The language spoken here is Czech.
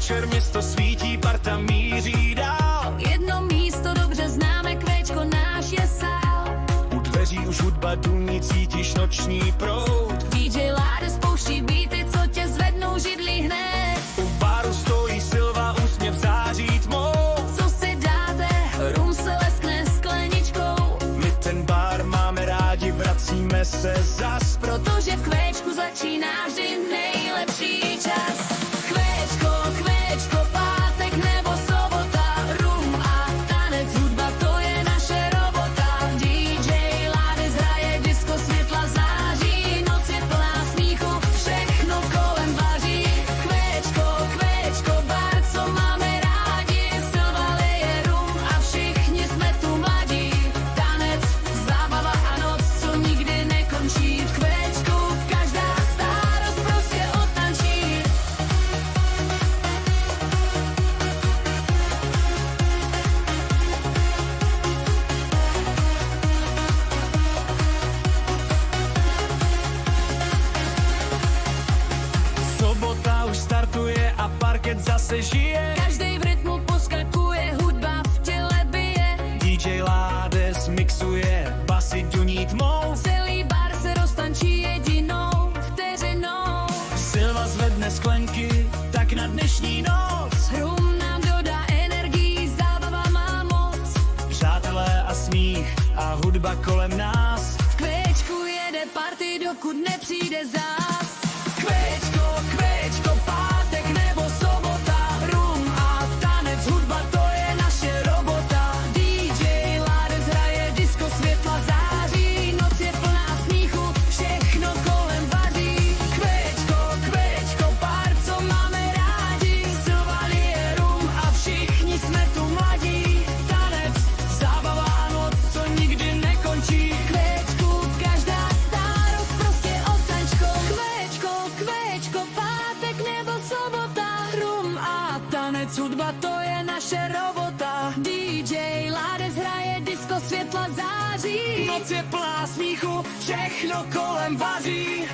večer město svítí, parta míří dál. Jedno místo dobře známe, Kvéčko náš je sál. U dveří už hudba duní, cítíš noční proud. DJ Láde spouští beaty, co tě zvednou židli hned. U baru stojí Silva, úsměv září tmou. Co si dáte? Rum se leskne skleničkou. My ten bar máme rádi, vracíme se zas. Protože v Kvéčku začíná vždy nejlepší čas. Kvéčko, Kvéčko, pátek nebo sobota. Rum a tanec, hudba, to je naše robota. DJ Láde hraje, disco, světla září. Noc je plná smíchu, všechno kolem vaří. Kvéčko, Kvéčko, bar, co máme rádi. Silva leje rum a všichni jsme tu mladí. Tanec, zábava a noc, co nikdy nekončí. V Kvéčku každá starost prostě odtančí. Sobota už startuje a parket zase žije. Každej v rytmu poskakuje, hudba v těle bije. DJ Ládes mixuje, basy duní tmou. Celý bar se roztančí jedinou vteřinou. Silva zvedne sklenky, tak na dnešní noc. Rum nám dodá energii, zábava má moc. Přátelé a smích a hudba kolem nás. V Kvéčku jede party, dokud nepřijde zás. Kvéčko, Kvéčko, pátek nebo sobota. Rum a tanec, hudba, to je naše robota. DJ Ládes hraje, disco, světla září. Noc je plná smíchu, všechno kolem vaří. Kvéčko, Kvéčko, pár, co máme rádi. Silva lije rum a všichni jsme tu mladí. Tanec, zábava a noc, co nikdy nekončí. Kvéčku, každá starost prostě odtančkou. Kvéčko, Kvéčko, pátek nebo sobota. Rum a tanec, hudba, to je naše robota. DJ Ládes hraje, disco, světla září. Noc je plná smíchu, všechno kolem vaří.